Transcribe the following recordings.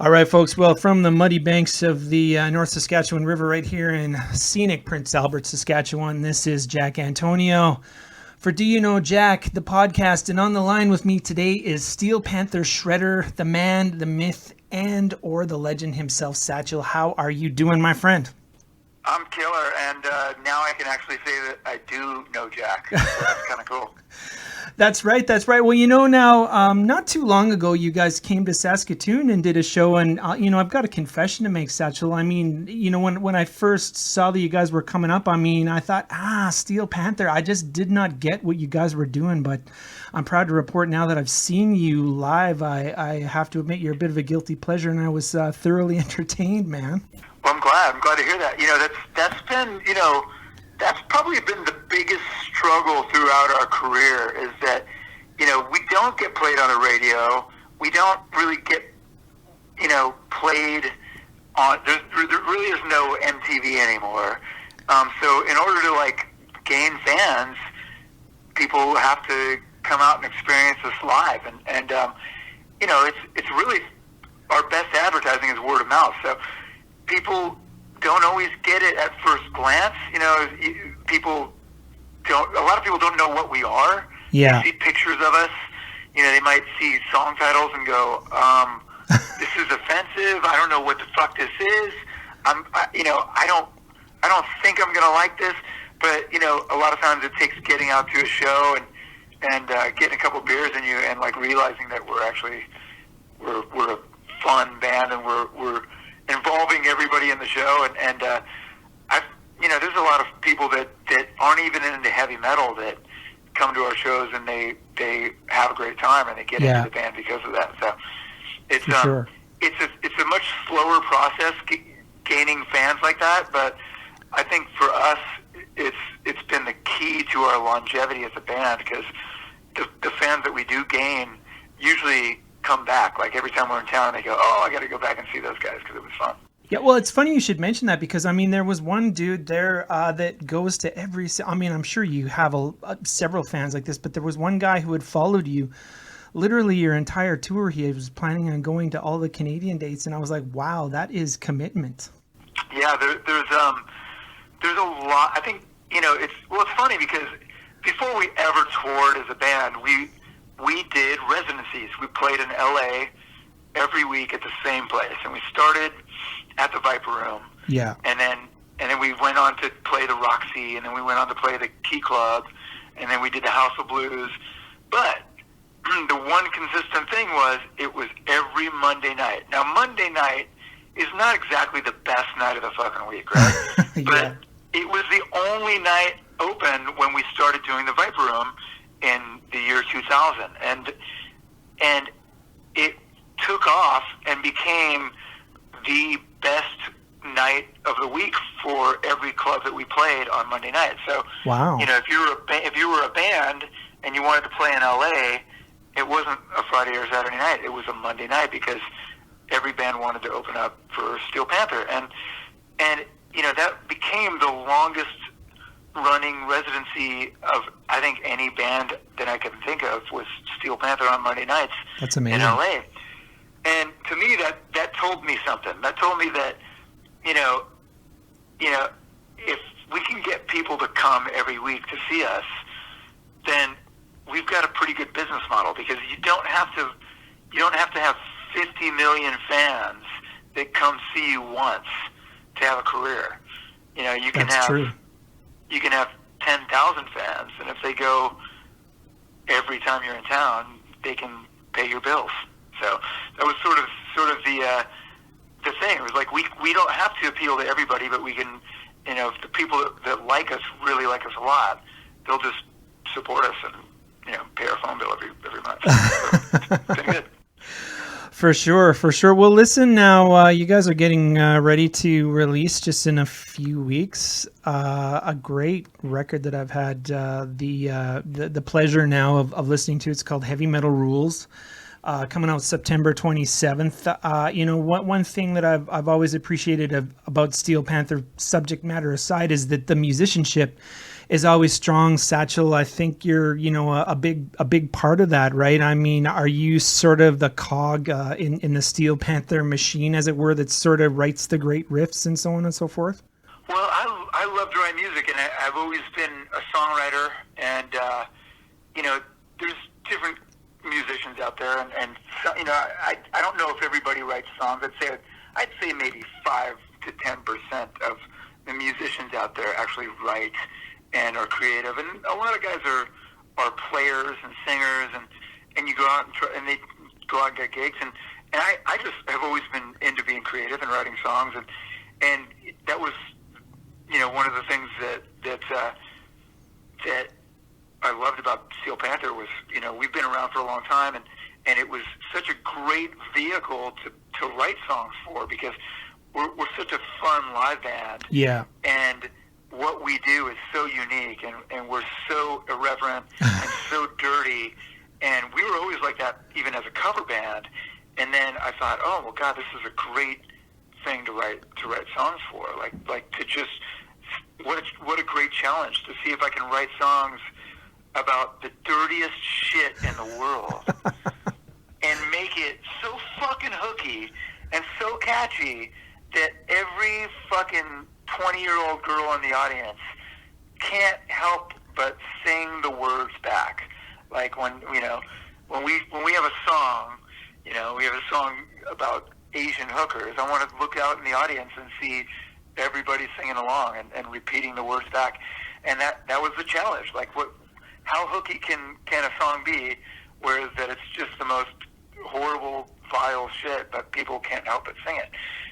All right, folks. Well, from the muddy banks of the North Saskatchewan River right here in scenic Prince Albert, Saskatchewan, this is Jack Antonio for Do You Know Jack, the podcast. And on the line with me today is Steel Panther shredder, the man, the myth, and or the legend himself, Satchel. How are you doing, my friend? I'm killer, and now I can actually say that I do know Jack. So that's kind of cool. That's right. That's right. Well, you know, now, not too long ago, you guys came to Saskatoon and did a show. And, I've got a confession to make, Satchel. I mean, when I first saw that you guys were coming up, I thought, Steel Panther. I just did not get what you guys were doing. But I'm proud to report now that I've seen you live. I have to admit you're a bit of a guilty pleasure, and I was thoroughly entertained, man. Well, I'm glad to hear that. That's been, that's probably been the biggest struggle throughout our career is that, we don't get played on the radio. We don't really get, played on, there really is no MTV anymore. So in order to, gain fans, people have to come out and experience this live. And it's really, our best advertising is word of mouth. So people don't always get it at first glance. A lot of people don't know what we are. Yeah. They see pictures of us. They might see song titles and go, this is offensive. I don't know what the fuck this is. I don't think I'm going to like this. But, a lot of times it takes getting out to a show and getting a couple beers in you and realizing that we're a fun band and we're involving everybody in the show, and there's a lot of people that aren't even into heavy metal that come to our shows and they have a great time and they get into the band because of that. So it's sure. it's a much slower process gaining fans like that, but I think for us it's been the key to our longevity as a band because the fans that we do gain usually come back. Every time we're in town, they go, I got to go back and see those guys because it was fun. Yeah, well, it's funny you should mention that because, there was one dude there that goes to every... I'm sure you have several fans like this, but there was one guy who had followed you literally your entire tour. He was planning on going to all the Canadian dates, and I was like, wow, that is commitment. Yeah, there's a lot. I think, it's funny because before we ever toured as a band, we did residencies. We played in LA every week at the same place, and we started at the Viper Room. Yeah. And then we went on to play the Roxy, and then we went on to play the Key Club, and then we did the House of Blues. But the one consistent thing was it was every Monday night. Now, Monday night is not exactly the best night of the fucking week, right? Yeah. But it was the only night open when we started doing the Viper Room in the year 2000, and it took off and became the best night of the week for every club that we played on Monday night. So, wow. If you were a band and you wanted to play in LA, it wasn't a Friday or Saturday night. It was a Monday night because every band wanted to open up for Steel Panther, and that became the longest running residency of, I think, any band that I can think of was Steel Panther on Monday nights. That's amazing. In LA. And to me, that told me something. That told me that, if we can get people to come every week to see us, then we've got a pretty good business model because you don't have to have 50 million fans that come see you once to have a career. You can That's true. You can have 10,000 fans, and if they go every time you're in town, they can pay your bills. So that was sort of the thing. It was we don't have to appeal to everybody, but we can, if the people that like us really like us a lot, they'll just support us and pay our phone bill every month. So it's been good. For sure. Well, listen now, you guys are getting ready to release just in a few weeks a great record that I've had the pleasure now of listening to. It's called Heavy Metal Rules, coming out September 27th. One thing that I've always appreciated about Steel Panther, subject matter aside, is that the musicianship is always strong. Satchel, I think you're, a big part of that, right? I mean, are you sort of the cog in the Steel Panther machine, as it were, that sort of writes the great riffs and so on and so forth? Well, I love to write music, and I've always been a songwriter, and there's different musicians out there, and so, I don't know if everybody writes songs. I'd say maybe 5 to 10% of the musicians out there actually write and are creative, and a lot of guys are players and singers, and you go out and they go out and get gigs, and I just have always been into being creative and writing songs, and that was one of the things that I loved about Steel Panther was, we've been around for a long time, and it was such a great vehicle to write songs for, because we're such a fun live band. Yeah. And what we do is so unique, and we're so irreverent and so dirty, and we were always like that even as a cover band. And then I thought, oh, well, God, this is a great thing to write songs for. Like to just, what a great challenge to see if I can write songs about the dirtiest shit in the world and make it so fucking hooky and so catchy that every fucking 20-year-old girl in the audience can't help but sing the words back. Like when we have a song, we have a song about Asian hookers, I want to look out in the audience and see everybody singing along and repeating the words back. And that was the challenge. Like, how hooky can a song be, whereas that it's just the most horrible, vile shit, but people can't help but sing it.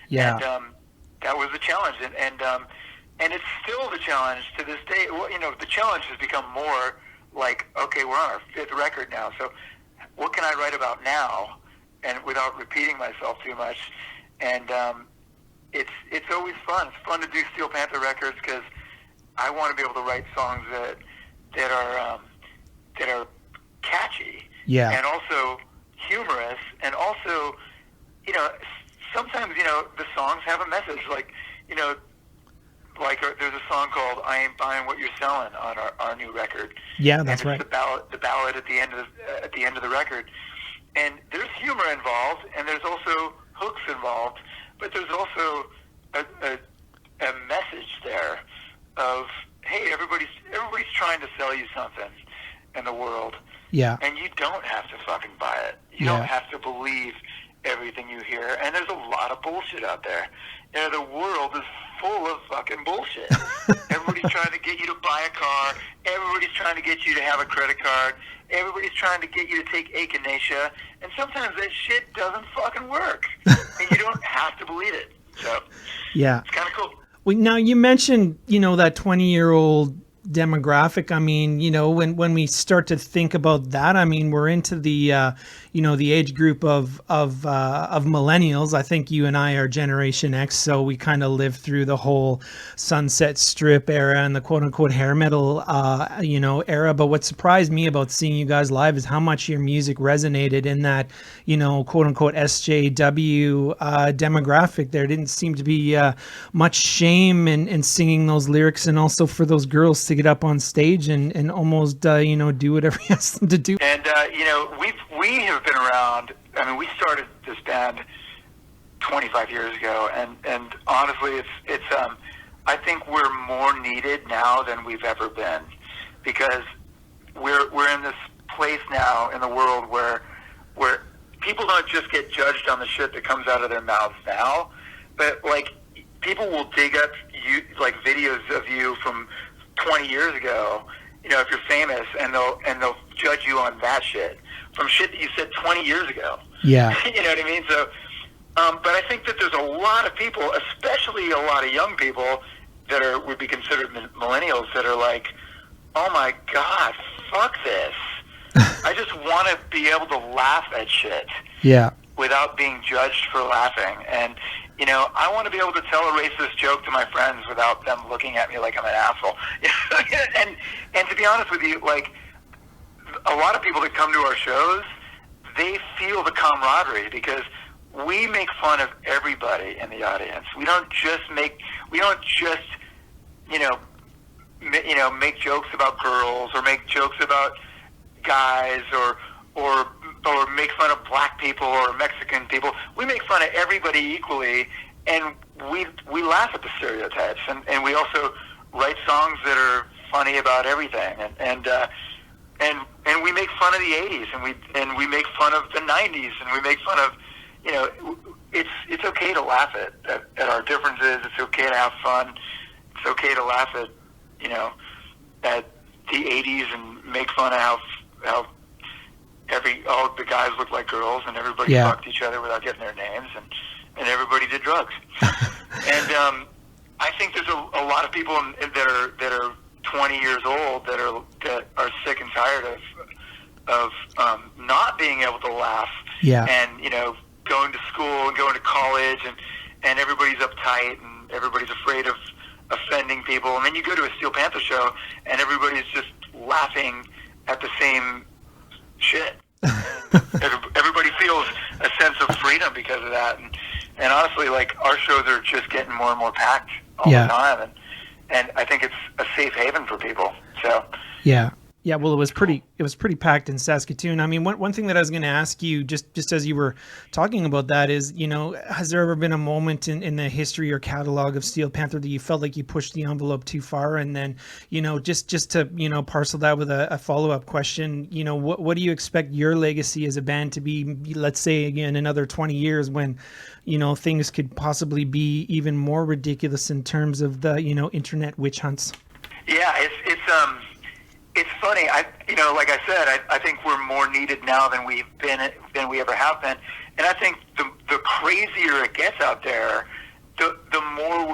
Yeah. And that was the challenge, and it's still the challenge to this day. Well, the challenge has become more like, okay, we're on our 5th record now, so what can I write about now, and without repeating myself too much? And it's always fun. It's fun to do Steel Panther records because I want to be able to write songs that are catchy, yeah, and also humorous, and also, sometimes the songs have a message. Like, there's a song called "I Ain't Buying What You're Selling" on our new record. Yeah, that's right. The ballad at the end of the record, and there's humor involved, and there's also hooks involved, but there's also a message there of, hey, everybody's trying to sell you something in the world. Yeah. And you don't have to fucking buy it. You don't have to believe everything you hear. And there's a lot of bullshit out there. The world is full of fucking bullshit. Everybody's trying to get you to buy a car. Everybody's trying to get you to have a credit card. Everybody's trying to get you to take echinacea. And sometimes that shit doesn't fucking work. And you don't have to believe it. So, yeah, it's kind of cool. Well, now you mentioned, that 20-year-old demographic. I mean, when we start to think about that, I mean, we're into the the age group of millennials. I think you and I are Generation X, so we kind of lived through the whole Sunset Strip era and the quote unquote hair metal era. But what surprised me about seeing you guys live is how much your music resonated in that quote unquote SJW demographic. There didn't seem to be much shame in singing those lyrics, and also for those girls to get up on stage and almost do whatever he asks them to do. And we have been around. I mean, we started this band 25 years ago, and honestly, it's I think we're more needed now than we've ever been, because we're in this place now in the world where people don't just get judged on the shit that comes out of their mouths now, but like people will dig up like videos of you from 20 years ago, if you're famous, and they'll judge you on that shit from shit that you said 20 years ago. Yeah. You know what I mean? So, but I think that there's a lot of people, especially a lot of young people that would be considered millennials, that are like, oh my God, fuck this. I just want to be able to laugh at shit. Yeah. Without being judged for laughing. And, I want to be able to tell a racist joke to my friends without them looking at me like I'm an asshole. and to be honest with you, like, a lot of people that come to our shows, they feel the camaraderie because we make fun of everybody in the audience. We don't just make jokes about girls or make jokes about guys or make fun of black people or Mexican people. We make fun of everybody equally, and we laugh at the stereotypes, and we also write songs that are funny about everything, and we make fun of the 80s, and we make fun of the 90s, and we make fun of, it's okay to laugh at our differences. It's okay to have fun. It's okay to laugh at at the 80s and make fun of how all the guys looked like girls, and everybody fucked each other without getting their names, and everybody did drugs. And I think there's a lot of people that are 20 years old that are sick and tired of not being able to laugh. Yeah. And going to school and going to college, and everybody's uptight and everybody's afraid of offending people. And then you go to a Steel Panther show and everybody's just laughing at the same shit. Everybody feels a sense of freedom because of that. And honestly, like, our shows are just getting more and more packed all the time. And I think it's a safe haven for people. So yeah. Well, it was pretty packed in Saskatoon. I mean, one thing that I was going to ask you, just as you were talking about that, is, has there ever been a moment in the history or catalog of Steel Panther that you felt like you pushed the envelope too far? And then, just to parcel that with a follow up question, what do you expect your legacy as a band to be? Let's say again another 20 years when things could possibly be even more ridiculous in terms of the internet witch hunts. Yeah, it's funny. Like I said, I think we're more needed now than we ever have been. And I think the crazier it gets out there, the more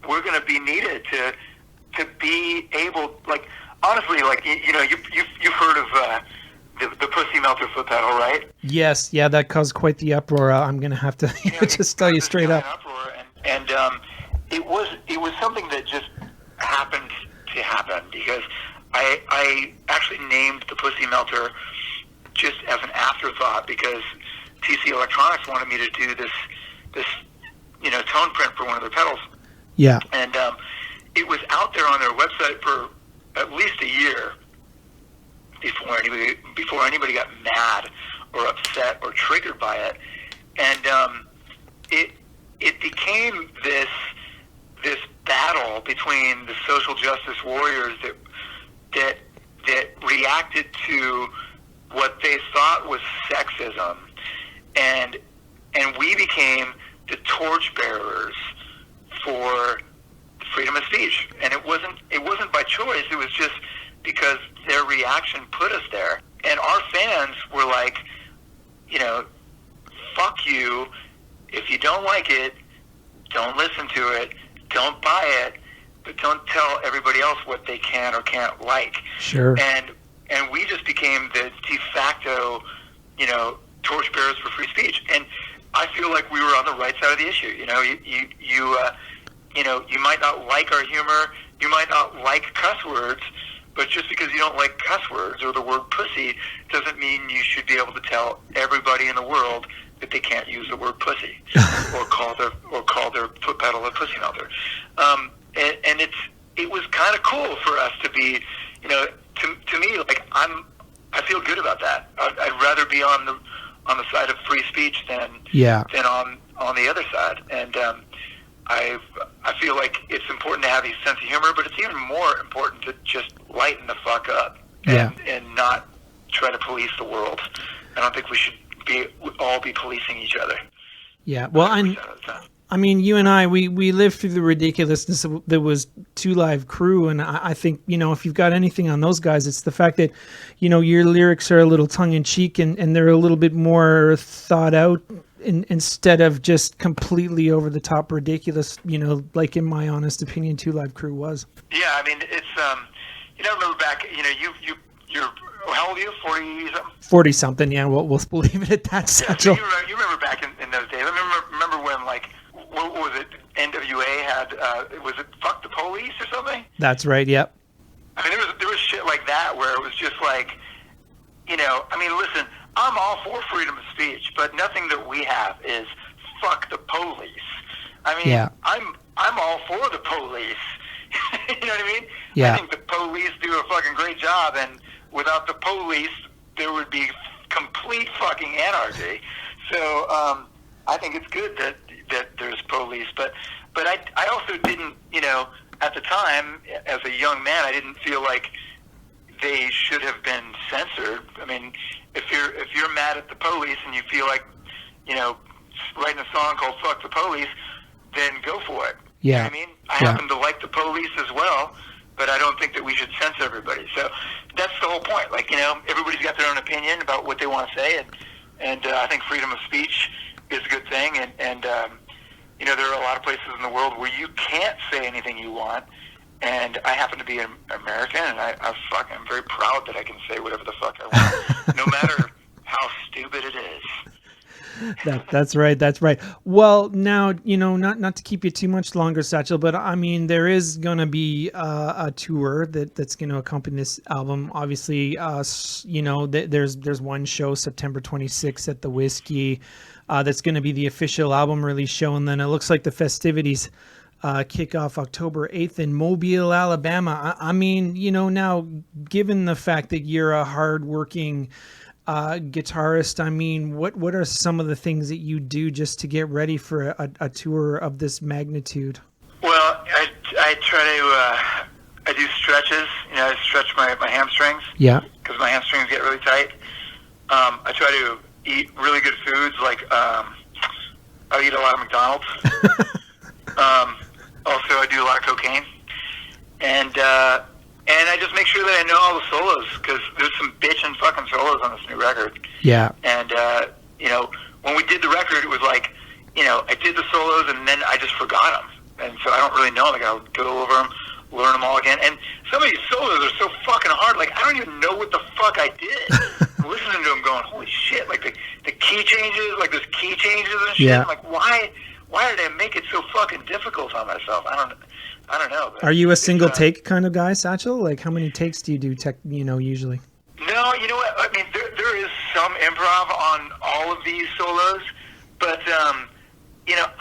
we're gonna be needed to be able, like, honestly, like, you've heard of the Pussy Melter foot pedal, right? Yes, yeah, that caused quite the uproar. I'm gonna have to just tell you straight up. Uproar, and it was something that just happened to happen because I actually named the Pussy Melter just as an afterthought because TC Electronics wanted me to do this tone print for one of their pedals. Yeah. And it was out there on their website for at least a year before anybody got mad or upset or triggered by it. And it became this battle between the social justice warriors that reacted to what they thought was sexism, and we became the torchbearers for freedom of speech. And it wasn't by choice. It was just because their reaction put us there. And our fans were like, fuck you. If you don't like it, don't listen to it. Don't buy it. But don't tell everybody else what they can or can't like. Sure. And we just became the de facto, torchbearers for free speech. And I feel like we were on the right side of the issue. You might not like our humor, you might not like cuss words, but just because you don't like cuss words or the word pussy doesn't mean you should be able to tell everybody in the world that they can't use the word pussy or call their foot pedal a pussy melter. And it was kind of cool for us to be, to me, like, I feel good about that. I'd rather be on the side of free speech than on the other side. And I feel like it's important to have a sense of humor, but it's even more important to just lighten the fuck up and not try to police the world. I don't think we should all be policing each other. Yeah, well, I mean, you and I, we lived through the ridiculousness that was Two Live Crew, and I think, if you've got anything on those guys, it's the fact that, your lyrics are a little tongue-in-cheek and they're a little bit more thought out instead of just completely over-the-top ridiculous, like, in my honest opinion, Two Live Crew was. Yeah, I mean, it's, I remember back, you're, how old are you, 40-something? 40-something, yeah, we'll leave it at that, Satchel. So you remember back in those days. I remember when, like, what was it, NWA had, was it Fuck the Police or something? That's right, yep. I mean, there was shit like that where it was just like, listen, I'm all for freedom of speech, but nothing that we have is fuck the police. I mean, I'm all for the police. You know what I mean? Yeah. I think the Police do a fucking great job, and without the Police, there would be complete fucking anarchy. So I think it's good that there's Police, but I also didn't, at the time as a young man, I didn't feel like they should have been censored. I mean, if you're mad at the Police and you feel like, writing a song called "Fuck the Police," then go for it. Yeah. You know what I mean? I happen to like the Police as well, but I don't think that we should censor everybody. So that's the whole point. Like, everybody's got their own opinion about what they want to say, and I think freedom of speech is a good thing. And there are a lot of places in the world where you can't say anything you want. And I happen to be an American, and I'm very proud that I can say whatever the fuck I want, no matter how stupid it is. That's right. That's right. Well, now, not to keep you too much longer, Satchel, but I mean, there is going to be a tour that's going to accompany this album. Obviously, there's one show September 26th at the Whiskey. That's going to be the official album release show. And then it looks like the festivities kick off October 8th in Mobile, Alabama. I mean, now given the fact that you're a hardworking guitarist, I mean, what are some of the things that you do just to get ready for a tour of this magnitude? Well, I try to I do stretches. I stretch my hamstrings. Yeah. Because my hamstrings get really tight. I try to eat really good foods, like I eat a lot of McDonald's. Also, I do a lot of cocaine, and I just make sure that I know all the solos, because there's some bitchin' fucking solos on this new record. Yeah. And when we did the record, it was like, I did the solos and then I just forgot them, and so I don't really know. Like, I'll go over them, learn them all again, and some of these solos are so fucking hard. Like, I don't even know what the fuck I did. I'm listening to them, going, holy shit! Like the key changes, like there's key changes and shit. Yeah. I'm like, why did I make it so fucking difficult on myself? I don't know. Are you a single take kind of guy, Satchel? Like, how many takes do you do usually? No, you know what? I mean, there is some improv on all of these solos, but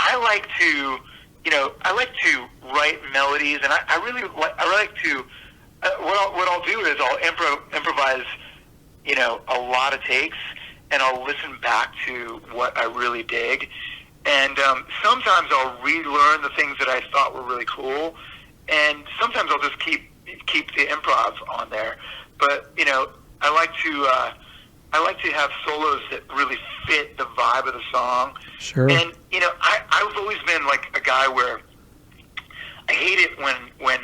I like to write melodies, and I like to. What I'll do is I'll improvise, a lot of takes, and I'll listen back to what I really dig. And sometimes I'll relearn the things that I thought were really cool, and sometimes I'll just keep the improv on there. But I like to have solos that really fit the vibe of the song. Sure. And I've always been like a guy where I hate it when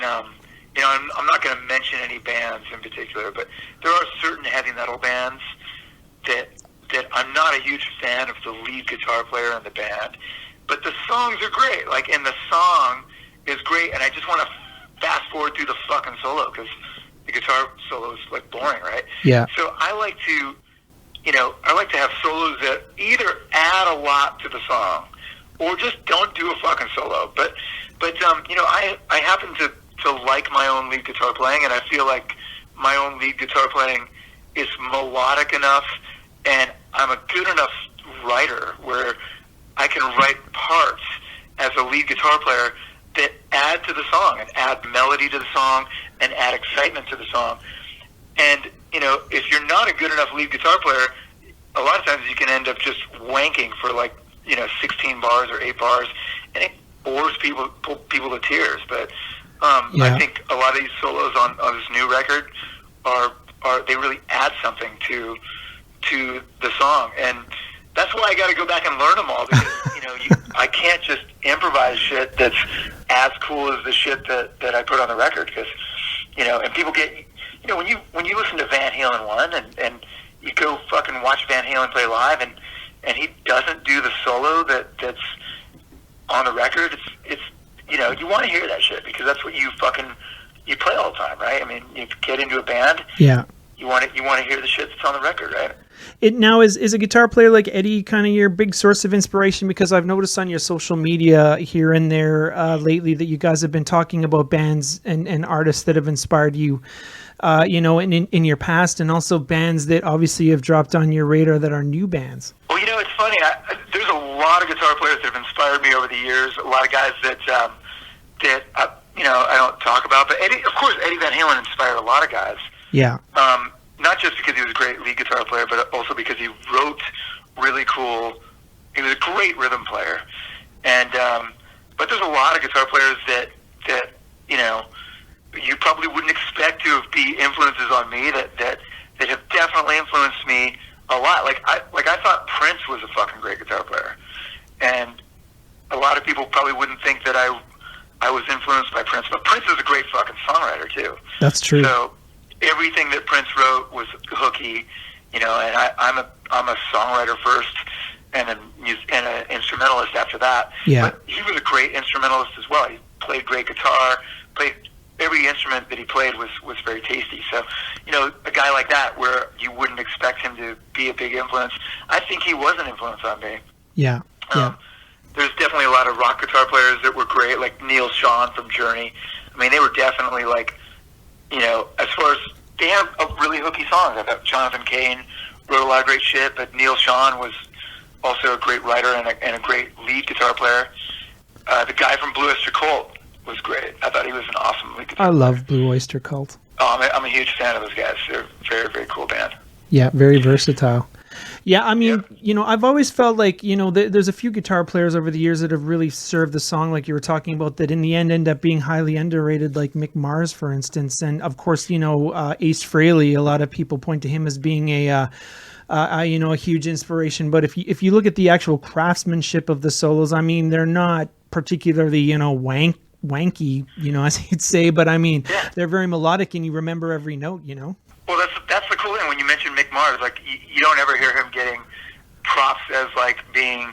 I'm not going to mention any bands in particular, but there are certain heavy metal bands that I'm not a huge fan of the lead guitar player in the band, but the songs are great. Like, and the song is great, and I just want to fast forward through the fucking solo, because the guitar solo is like boring, right? Yeah. So I like to have solos that either add a lot to the song or just don't do a fucking solo. But I happen to like my own lead guitar playing, and I feel like my own lead guitar playing is melodic enough, and I'm a good enough writer where I can write parts as a lead guitar player that add to the song and add melody to the song and add excitement to the song. And, if you're not a good enough lead guitar player, a lot of times you can end up just wanking for 16 bars or 8 bars, and it bores people to tears. But I think a lot of these solos on this new record they really add something to the song, and that's why I got to go back and learn them all, because I can't just improvise shit that's as cool as the shit that I put on the record, because and people get when you listen to Van Halen 1 and you go fucking watch Van Halen play live, and he doesn't do the solo that's on the record, it's you want to hear that shit, because that's what you play all the time, right? I mean, you get into a band, yeah, you want to hear the shit that's on the record, right? It now is a guitar player like Eddie kind of your big source of inspiration? Because I've noticed on your social media here and there lately that you guys have been talking about bands and artists that have inspired you, in your past, and also bands that obviously have dropped on your radar that are new bands. Well, it's funny. There's a lot of guitar players that have inspired me over the years. A lot of guys that I don't talk about. But Eddie, of course, Eddie Van Halen inspired a lot of guys. Yeah. Not just because he was a great lead guitar player, but also because he wrote really cool. He was a great rhythm player, and but there's a lot of guitar players that you probably wouldn't expect to be influences on me that have definitely influenced me a lot. Like I thought Prince was a fucking great guitar player, and a lot of people probably wouldn't think that I was influenced by Prince, but Prince is a great fucking songwriter too. That's true. So everything that Prince wrote was hooky, and I'm a songwriter first, and an instrumentalist after that. Yeah. But he was a great instrumentalist as well. He played great guitar, played every instrument that he played was very tasty. So, a guy like that where you wouldn't expect him to be a big influence, I think he was an influence on me. Yeah. There's definitely a lot of rock guitar players that were great, like Neil Schon from Journey. I mean, they were definitely like, as far as they have really hooky songs. I thought Jonathan Cain wrote a lot of great shit, but Neil Schon was also a great writer and a great lead guitar player. The guy from Blue Oyster Cult was great. I thought he was an awesome lead guitar player. love Blue Oyster Cult. Oh, I'm a huge fan of those guys. They're a very, very cool band. Yeah, very versatile. Yeah, I mean, I've always felt like, there's a few guitar players over the years that have really served the song, like you were talking about, that in the end up being highly underrated, like Mick Mars, for instance. And of course, Ace Frehley, a lot of people point to him as being a huge inspiration. But if you look at the actual craftsmanship of the solos, I mean, they're not particularly, wanky, as you'd say, but I mean, they're very melodic and you remember every note, Well, that's the cool thing when you mention Mick Mars. Like, you don't ever hear him getting props as like being,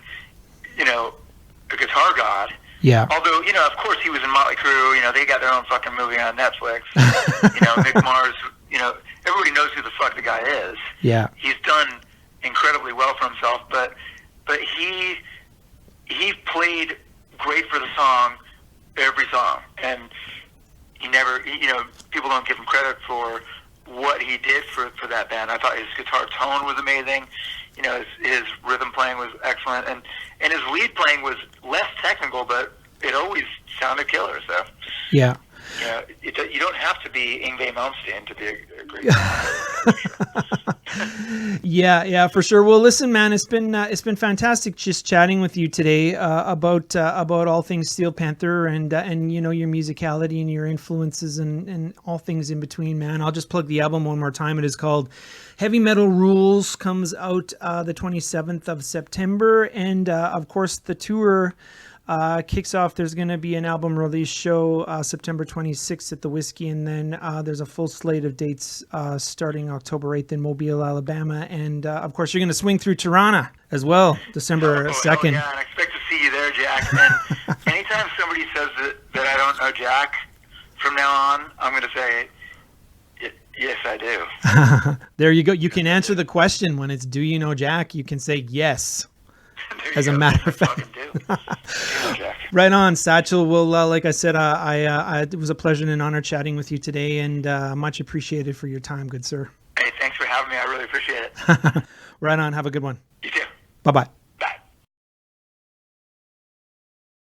a guitar god. Yeah. Although, of course he was in Motley Crue. They got their own fucking movie on Netflix. Mick Mars. Everybody knows who the fuck the guy is. Yeah. He's done incredibly well for himself, but he played great for the song, every song, and he never. People don't give him credit for what he did for that band. I thought his guitar tone was amazing. His rhythm playing was excellent, and his lead playing was less technical, but it always sounded killer. So yeah, you don't have to be Yngwie Malmsteen to be a great Yeah, for sure. Well, listen, man, it's been fantastic just chatting with you today about all things Steel Panther and your musicality and your influences and all things in between, man. I'll just plug the album one more time. It is called Heavy Metal Rules, comes out the 27th of September, and of course the tour kicks off. There's going to be an album release show September 26th at the Whiskey, and then there's a full slate of dates starting October 8th in Mobile, Alabama, and of course you're going to swing through Toronto as well, December 2nd. Yeah, and I expect to see you there, Jack. And anytime somebody says that I don't know Jack, from now on, I'm going to say, yes, I do. There you go. You can answer the question when it's, do you know Jack? You can say yes. As a matter of fact. Right on, Satchel. Well, like I said, it was a pleasure and an honor chatting with you today, and much appreciated for your time, good sir. Hey, thanks for having me. I really appreciate it. Right on. Have a good one. You too. Bye-bye.